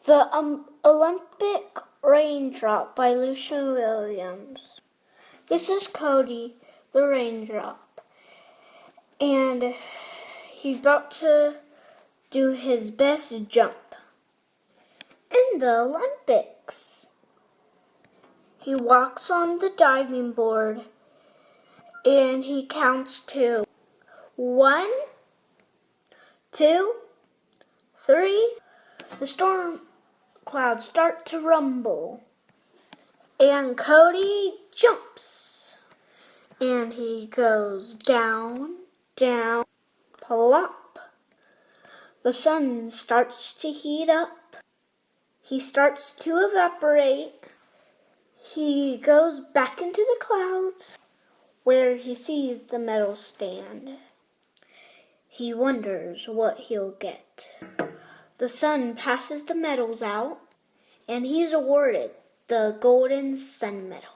The Olympic Raindrop by Lucia Williams. This is Cody, the raindrop, and he's about to do his best jump in the Olympics. He walks on the diving board and he counts to 1, 2, 3. The storm clouds start to rumble, and Cody jumps, and he goes down, down, plop. The sun starts to heat up. He starts to evaporate. He goes back into the clouds, where he sees the medal stand. He wonders what he'll get. The sun passes the medals out, and he's awarded the Golden Sun Medal.